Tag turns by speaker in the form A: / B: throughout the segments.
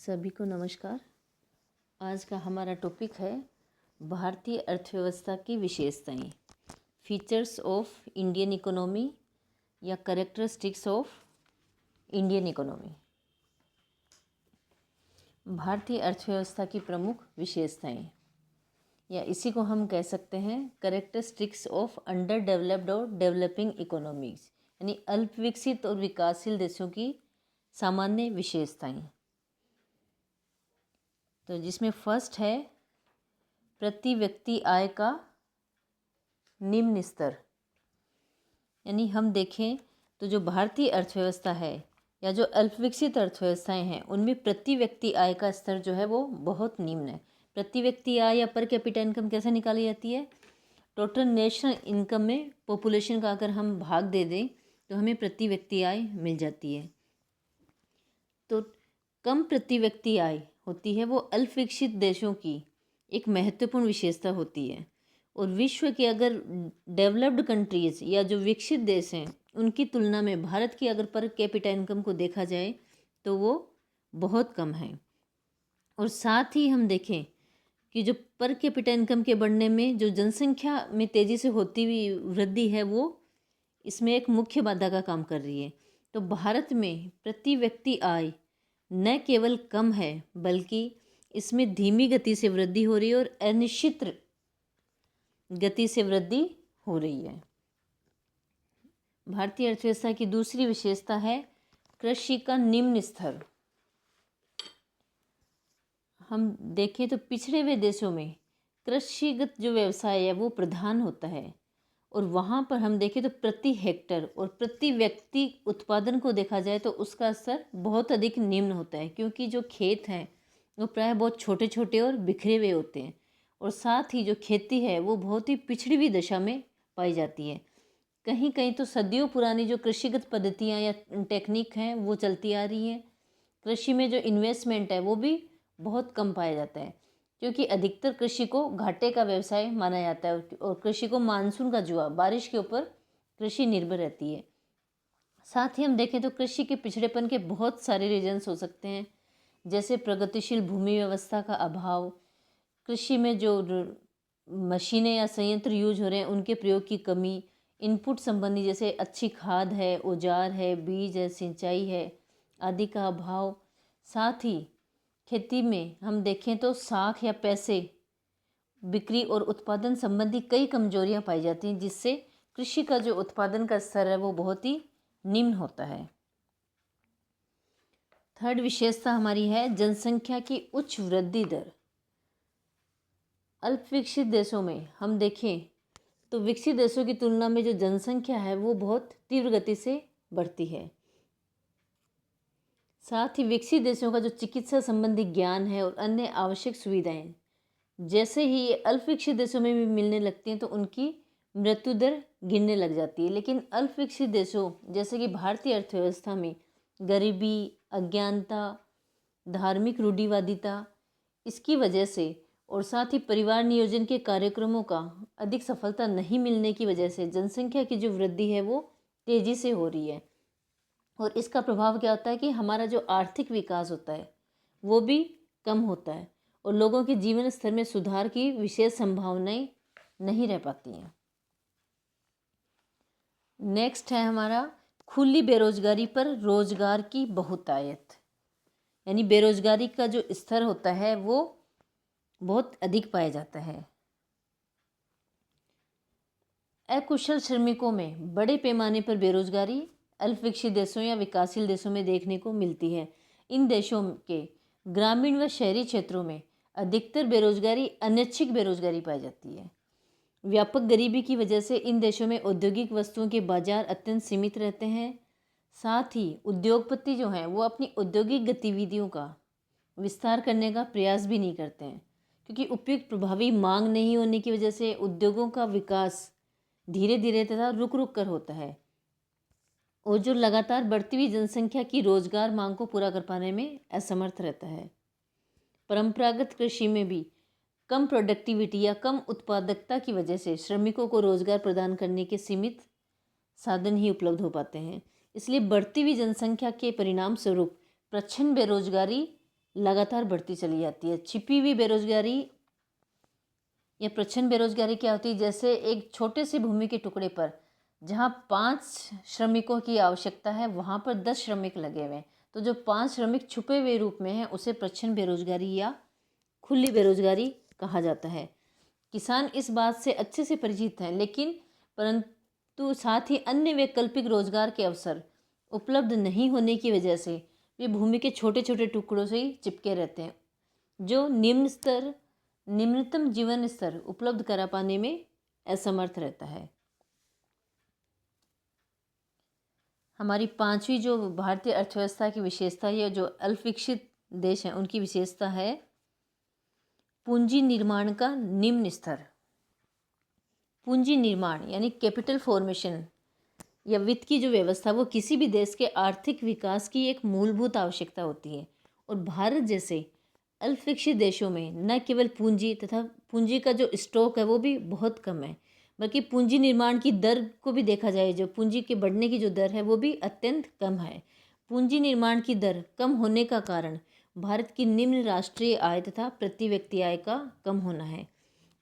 A: सभी को नमस्कार। आज का हमारा टॉपिक है भारतीय अर्थव्यवस्था की विशेषताएं, फीचर्स ऑफ इंडियन इकोनॉमी या कैरेक्टरिस्टिक्स ऑफ इंडियन इकोनॉमी। भारतीय अर्थव्यवस्था की प्रमुख विशेषताएं, या इसी को हम कह सकते हैं कैरेक्टरिस्टिक्स ऑफ अंडर डेवलप्ड और डेवलपिंग इकोनॉमीज, यानी अल्प विकसित और विकासशील देशों की सामान्य विशेषताएं। तो जिसमें फर्स्ट है प्रति व्यक्ति आय का निम्न स्तर। यानी हम देखें तो जो भारतीय अर्थव्यवस्था है या जो अल्प विकसित अर्थव्यवस्थाएं हैं उनमें प्रति व्यक्ति आय का स्तर जो है वो बहुत निम्न है। प्रति व्यक्ति आय या पर कैपिटा इनकम कैसे निकाली जाती है? टोटल नेशनल इनकम में पॉपुलेशन का अगर हम भाग दे दें तो हमें प्रति व्यक्ति आय मिल जाती है। तो कम प्रति व्यक्ति आय होती है वो अल्प विकसित देशों की एक महत्वपूर्ण विशेषता होती है। और विश्व के अगर डेवलप्ड कंट्रीज़ या जो विकसित देश हैं उनकी तुलना में भारत की अगर पर कैपिटा इनकम को देखा जाए तो वो बहुत कम है। और साथ ही हम देखें कि जो पर कैपिटा इनकम के बढ़ने में जो जनसंख्या में तेज़ी से होती हुई वृद्धि है वो इसमें एक मुख्य बाधा का काम कर रही है। तो भारत में प्रति व्यक्ति आय न केवल कम है बल्कि इसमें धीमी गति से वृद्धि हो रही है और अनिश्चित गति से वृद्धि हो रही है। भारतीय अर्थव्यवस्था की दूसरी विशेषता है कृषि का निम्न स्तर। हम देखें तो पिछड़े हुए देशों में कृषिगत जो व्यवसाय है वो प्रधान होता है और वहाँ पर हम देखें तो प्रति हेक्टर और प्रति व्यक्ति उत्पादन को देखा जाए तो उसका स्तर बहुत अधिक निम्न होता है, क्योंकि जो खेत हैं वो प्राय बहुत छोटे छोटे और बिखरे हुए होते हैं और साथ ही जो खेती है वो बहुत ही पिछड़ी हुई दशा में पाई जाती है। कहीं कहीं तो सदियों पुरानी जो कृषिगत पद्धतियाँ या टेक्निक हैं वो चलती आ रही हैं। कृषि में जो इन्वेस्टमेंट है वो भी बहुत कम पाया जाता है, क्योंकि अधिकतर कृषि को घाटे का व्यवसाय माना जाता है और कृषि को मानसून का जुआ, बारिश के ऊपर कृषि निर्भर रहती है। साथ ही हम देखें तो कृषि के पिछड़ेपन के बहुत सारे रीजन्स हो सकते हैं, जैसे प्रगतिशील भूमि व्यवस्था का अभाव, कृषि में जो मशीनें या संयंत्र यूज हो रहे हैं उनके प्रयोग की कमी, इनपुट संबंधी जैसे अच्छी खाद है, औजार है, बीज है, सिंचाई है आदि का अभाव। साथ ही खेती में हम देखें तो साख या पैसे बिक्री और उत्पादन संबंधी कई कमजोरियां पाई जाती हैं, जिससे कृषि का जो उत्पादन का स्तर है वो बहुत ही निम्न होता है। थर्ड विशेषता हमारी है जनसंख्या की उच्च वृद्धि दर। अल्प विकसित देशों में हम देखें तो विकसित देशों की तुलना में जो जनसंख्या है वो बहुत तीव्र गति से बढ़ती है। साथ ही विकसित देशों का जो चिकित्सा संबंधी ज्ञान है और अन्य आवश्यक सुविधाएं जैसे ही ये अल्प विकसित देशों में भी मिलने लगती हैं तो उनकी मृत्यु दर गिरने लग जाती है। लेकिन अल्प विकसित देशों जैसे कि भारतीय अर्थव्यवस्था में गरीबी, अज्ञानता, धार्मिक रूढ़िवादिता, इसकी वजह से और साथ ही परिवार नियोजन के कार्यक्रमों का अधिक सफलता नहीं मिलने की वजह से जनसंख्या की जो वृद्धि है वो तेज़ी से हो रही है। और इसका प्रभाव क्या होता है कि हमारा जो आर्थिक विकास होता है वो भी कम होता है और लोगों के जीवन स्तर में सुधार की विशेष संभावनाएं नहीं रह पाती हैं। नेक्स्ट है हमारा खुली बेरोजगारी पर रोजगार की बहुतायत, यानी बेरोजगारी का जो स्तर होता है वो बहुत अधिक पाया जाता है। अकुशल श्रमिकों में बड़े पैमाने पर बेरोजगारी अल्प विकसित देशों या विकासशील देशों में देखने को मिलती है। इन देशों के ग्रामीण व शहरी क्षेत्रों में अधिकतर बेरोजगारी अनैच्छिक बेरोजगारी पाई जाती है। व्यापक गरीबी की वजह से इन देशों में औद्योगिक वस्तुओं के बाजार अत्यंत सीमित रहते हैं। साथ ही उद्योगपति जो हैं वो अपनी औद्योगिक गतिविधियों का विस्तार करने का प्रयास भी नहीं करते हैं, क्योंकि उपयुक्त प्रभावी मांग नहीं होने की वजह से उद्योगों का विकास धीरे धीरे तथा रुक रुक कर होता है और जो लगातार बढ़ती हुई जनसंख्या की रोजगार मांग को पूरा कर पाने में असमर्थ रहता है। परंपरागत कृषि में भी कम प्रोडक्टिविटी या कम उत्पादकता की वजह से श्रमिकों को रोजगार प्रदान करने के सीमित साधन ही उपलब्ध हो पाते हैं। इसलिए बढ़ती हुई जनसंख्या के परिणाम स्वरूप प्रच्छन्न बेरोजगारी लगातार बढ़ती चली जाती है। छिपी हुई बेरोजगारी या प्रच्छन्न बेरोजगारी क्या होती है, जैसे एक छोटे से भूमि के टुकड़े पर जहाँ 5 श्रमिकों की आवश्यकता है वहाँ पर 10 श्रमिक लगे हुए हैं, तो जो 5 श्रमिक छुपे हुए रूप में हैं उसे प्रच्छन्न बेरोजगारी या खुली बेरोजगारी कहा जाता है। किसान इस बात से अच्छे से परिचित हैं, लेकिन परंतु साथ ही अन्य वैकल्पिक रोजगार के अवसर उपलब्ध नहीं होने की वजह से वे भूमि के छोटे छोटे टुकड़ों से ही चिपके रहते हैं, जो निम्नतम जीवन स्तर उपलब्ध करा पाने में असमर्थ रहता है। हमारी 5वीं जो भारतीय अर्थव्यवस्था की विशेषता या जो अल्पविकसित देश हैं उनकी विशेषता है पूंजी निर्माण का निम्न स्तर। पूंजी निर्माण यानी कैपिटल फॉर्मेशन या वित्त की जो व्यवस्था वो किसी भी देश के आर्थिक विकास की एक मूलभूत आवश्यकता होती है, और भारत जैसे अल्पविकसित देशों में न केवल पूंजी तथा पूंजी का जो स्टॉक है वो भी बहुत कम है, बल्कि पूंजी निर्माण की दर को भी देखा जाए, जो पूंजी के बढ़ने की जो दर है वो भी अत्यंत कम है। पूंजी निर्माण की दर कम होने का कारण भारत की निम्न राष्ट्रीय आय तथा प्रति व्यक्ति आय का कम होना है।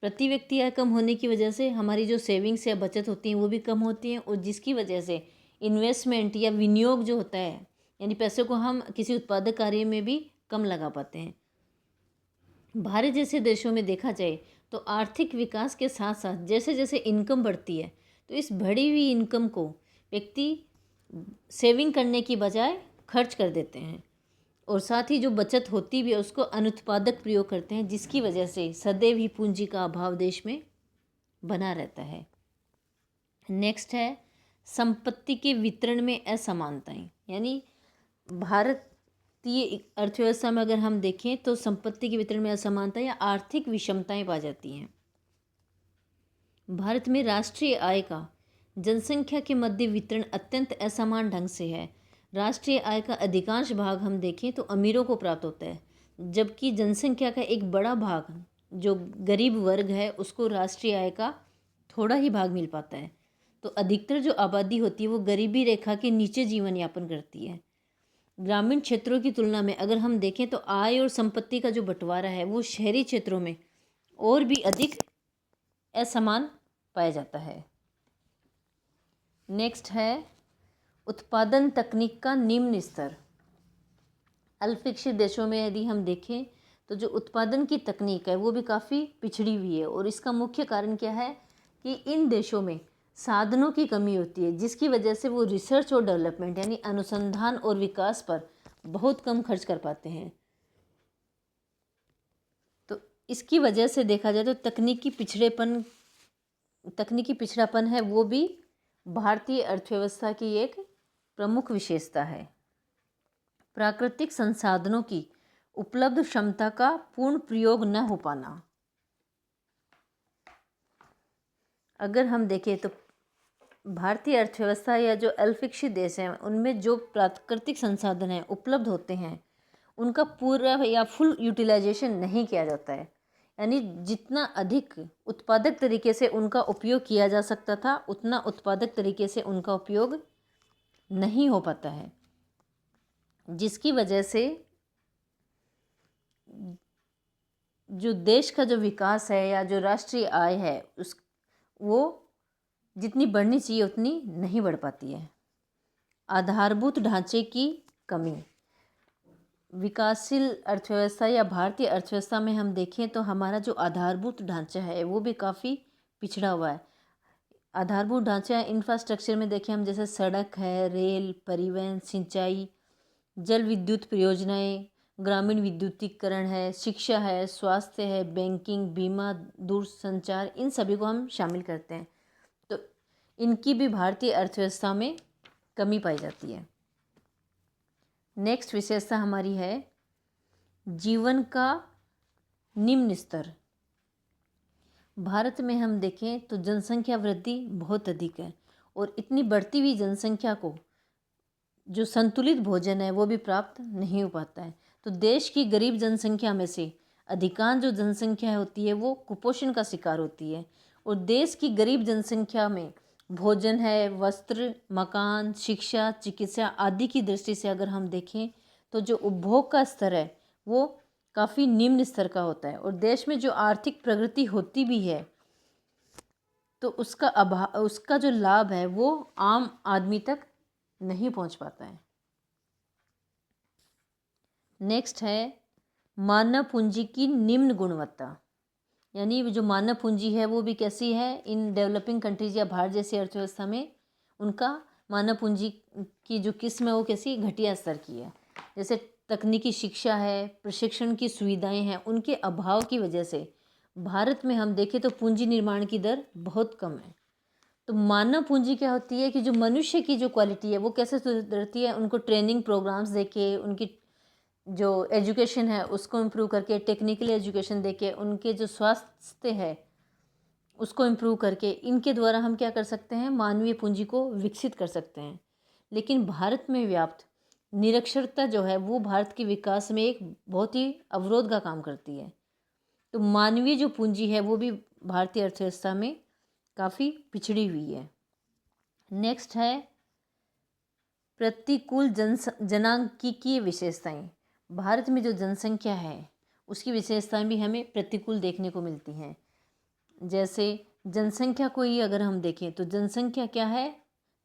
A: प्रति व्यक्ति आय कम होने की वजह से हमारी जो सेविंग्स या बचत होती हैं वो भी कम होती हैं, और जिसकी वजह से इन्वेस्टमेंट या विनियोग जो होता है, यानी पैसे को हम किसी उत्पादक कार्य में भी कम लगा पाते हैं। भारत जैसे देशों में देखा जाए तो आर्थिक विकास के साथ साथ जैसे जैसे इनकम बढ़ती है तो इस बढ़ी हुई इनकम को व्यक्ति सेविंग करने की बजाय खर्च कर देते हैं, और साथ ही जो बचत होती भी है उसको अनुत्पादक प्रयोग करते हैं, जिसकी वजह से सदैव ही पूंजी का अभाव देश में बना रहता है। नेक्स्ट है संपत्ति के वितरण में असमानताएं, यानी भारतीय अर्थव्यवस्था में अगर हम देखें तो संपत्ति के वितरण में असमानता या आर्थिक विषमताएं पा जाती हैं। भारत में राष्ट्रीय आय का जनसंख्या के मध्य वितरण अत्यंत असमान ढंग से है। राष्ट्रीय आय का अधिकांश भाग हम देखें तो अमीरों को प्राप्त होता है, जबकि जनसंख्या का एक बड़ा भाग जो गरीब वर्ग है उसको राष्ट्रीय आय का थोड़ा ही भाग मिल पाता है। तो अधिकतर जो आबादी होती है वो गरीबी रेखा के नीचे जीवन यापन करती है। ग्रामीण क्षेत्रों की तुलना में अगर हम देखें तो आय और संपत्ति का जो बंटवारा है वो शहरी क्षेत्रों में और भी अधिक असमान पाया जाता है। नेक्स्ट है उत्पादन तकनीक का निम्न स्तर। अल्पविकसित देशों में यदि हम देखें तो जो उत्पादन की तकनीक है वो भी काफ़ी पिछड़ी हुई है, और इसका मुख्य कारण क्या है कि इन देशों में साधनों की कमी होती है, जिसकी वजह से वो रिसर्च और डेवलपमेंट यानी अनुसंधान और विकास पर बहुत कम खर्च कर पाते हैं। तो इसकी वजह से देखा जाए तो तकनीकी पिछड़ापन है वो भी भारतीय अर्थव्यवस्था की एक प्रमुख विशेषता है। प्राकृतिक संसाधनों की उपलब्ध क्षमता का पूर्ण प्रयोग न हो पाना। अगर हम देखें तो भारतीय अर्थव्यवस्था या जो अल्पविकसित देश हैं उनमें जो प्राकृतिक संसाधन हैं उपलब्ध होते हैं उनका पूरा या फुल यूटिलाइजेशन नहीं किया जाता है, यानी जितना अधिक उत्पादक तरीके से उनका उपयोग किया जा सकता था उतना उत्पादक तरीके से उनका उपयोग नहीं हो पाता है, जिसकी वजह से जो देश का जो विकास है या जो राष्ट्रीय आय है वो जितनी बढ़नी चाहिए उतनी नहीं बढ़ पाती है। आधारभूत ढांचे की कमी। विकासशील अर्थव्यवस्था या भारतीय अर्थव्यवस्था में हम देखें तो हमारा जो आधारभूत ढांचा है वो भी काफ़ी पिछड़ा हुआ है। आधारभूत ढांचा इंफ्रास्ट्रक्चर में देखें हम, जैसे सड़क है, रेल, परिवहन, सिंचाई, जल विद्युत परियोजनाएं, ग्रामीण विद्युतीकरण है, शिक्षा है, स्वास्थ्य है, बैंकिंग, बीमा, दूरसंचार, इन सभी को हम शामिल करते हैं। तो इनकी भी भारतीय अर्थव्यवस्था में कमी पाई जाती है। नेक्स्ट विशेषता हमारी है जीवन का निम्न स्तर। भारत में हम देखें तो जनसंख्या वृद्धि बहुत अधिक है, और इतनी बढ़ती हुई जनसंख्या को जो संतुलित भोजन है वो भी प्राप्त नहीं हो पाता है। तो देश की गरीब जनसंख्या में से अधिकांश जो जनसंख्या होती है वो कुपोषण का शिकार होती है, और देश की गरीब जनसंख्या में भोजन है, वस्त्र, मकान, शिक्षा, चिकित्सा आदि की दृष्टि से अगर हम देखें तो जो उपभोग का स्तर है वो काफ़ी निम्न स्तर का होता है। और देश में जो आर्थिक प्रगति होती भी है तो उसका जो लाभ है वो आम आदमी तक नहीं पहुंच पाता है। नेक्स्ट है मानव पूंजी की निम्न गुणवत्ता, यानी जो मानव पूंजी है वो भी कैसी है इन डेवलपिंग कंट्रीज या भारत जैसी अर्थव्यवस्था में, उनका मानव पूंजी की जो किस्म है वो कैसी घटिया स्तर की है। जैसे तकनीकी शिक्षा है, प्रशिक्षण की सुविधाएं हैं, उनके अभाव की वजह से भारत में हम देखें तो पूंजी निर्माण की दर बहुत कम है। तो मानव पूंजी क्या होती है कि जो मनुष्य की जो क्वालिटी है वो कैसे सुधरती है, उनको ट्रेनिंग प्रोग्राम्स देके, उनकी जो एजुकेशन है उसको इम्प्रूव करके, टेक्निकल एजुकेशन देके, उनके जो स्वास्थ्य है उसको इम्प्रूव करके, इनके द्वारा हम क्या कर सकते हैं, मानवीय पूंजी को विकसित कर सकते हैं। लेकिन भारत में व्याप्त निरक्षरता जो है वो भारत के विकास में एक बहुत ही अवरोध का काम करती है। तो मानवीय जो पूंजी है वो भी भारतीय अर्थव्यवस्था में काफ़ी पिछड़ी हुई है। नेक्स्ट है प्रतिकूल जनांकीय विशेषताएं। भारत में जो जनसंख्या है उसकी विशेषताएं भी हमें प्रतिकूल देखने को मिलती हैं। जैसे जनसंख्या को ही अगर हम देखें तो जनसंख्या क्या है,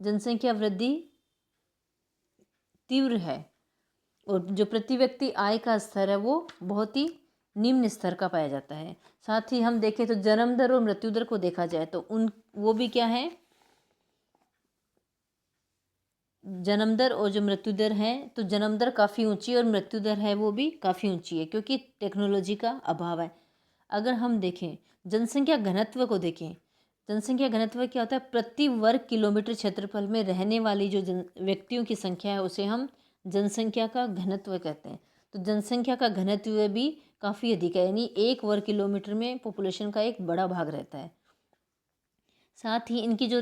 A: जनसंख्या वृद्धि तीव्र है और जो प्रति व्यक्ति आय का स्तर है वो बहुत ही निम्न स्तर का पाया जाता है। साथ ही हम देखें तो जन्म दर और मृत्यु दर को देखा जाए तो वो भी क्या है, जन्म दर और जो मृत्यु दर है, तो जन्म दर काफ़ी ऊंची और मृत्यु दर है वो भी काफ़ी ऊंची है क्योंकि टेक्नोलॉजी का अभाव है। अगर हम देखें जनसंख्या घनत्व को देखें, जनसंख्या घनत्व क्या होता है, प्रति वर्ग किलोमीटर क्षेत्रफल में रहने वाली जो व्यक्तियों की संख्या है उसे हम जनसंख्या का घनत्व कहते हैं। तो जनसंख्या का घनत्व भी काफ़ी अधिक है, यानी 1 वर्ग किलोमीटर में पॉपुलेशन का एक बड़ा भाग रहता है। साथ ही इनकी जो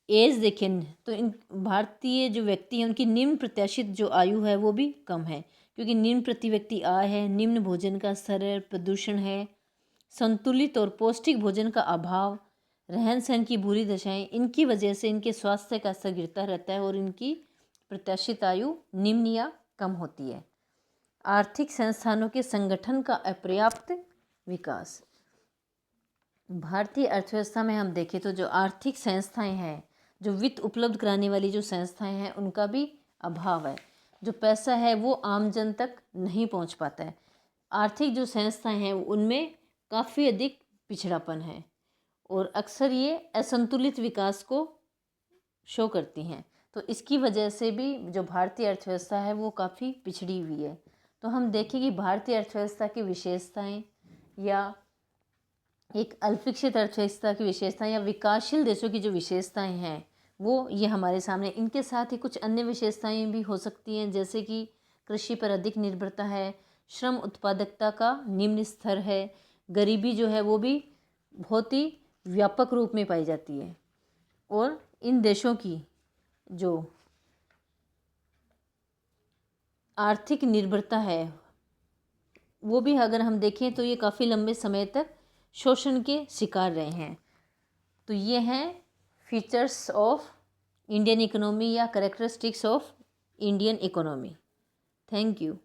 A: एज देखें तो इन भारतीय जो व्यक्ति हैं उनकी निम्न प्रत्याशित जो आयु है वो भी कम है क्योंकि निम्न प्रति व्यक्ति आय है, निम्न भोजन का स्तर है, प्रदूषण है, संतुलित और पौष्टिक भोजन का अभाव, रहन सहन की बुरी दशाएं, इनकी वजह से इनके स्वास्थ्य का स्तर गिरता रहता है और इनकी प्रत्याशित आयु निम्न या कम होती है। आर्थिक संस्थानों के संगठन का अपर्याप्त विकास। भारतीय अर्थव्यवस्था में हम देखें तो जो आर्थिक संस्थाएं हैं, जो वित्त उपलब्ध कराने वाली जो संस्थाएं हैं उनका भी अभाव है। जो पैसा है वो आम जन तक नहीं पहुंच पाता है। आर्थिक जो संस्थाएं हैं उनमें काफ़ी अधिक पिछड़ापन है और अक्सर ये असंतुलित विकास को शो करती हैं। तो इसकी वजह से भी जो भारतीय अर्थव्यवस्था है वो काफ़ी पिछड़ी हुई है। तो हम देखें कि भारतीय अर्थव्यवस्था की विशेषताएं या एक अल्पविकसित अर्थव्यवस्था की विशेषताएं या विकासशील देशों की जो विशेषताएं हैं वो ये हमारे सामने। इनके साथ ही कुछ अन्य विशेषताएं भी हो सकती हैं, जैसे कि कृषि पर अधिक निर्भरता है, श्रम उत्पादकता का निम्न स्तर है, गरीबी जो है वो भी बहुत ही व्यापक रूप में पाई जाती है। और इन देशों की जो आर्थिक निर्भरता है वो भी अगर हम देखें तो ये काफ़ी लंबे समय तक शोषण के शिकार रहे हैं। तो ये हैं फीचर्स ऑफ इंडियन इकोनॉमी या characteristics of Indian economy. Thank you.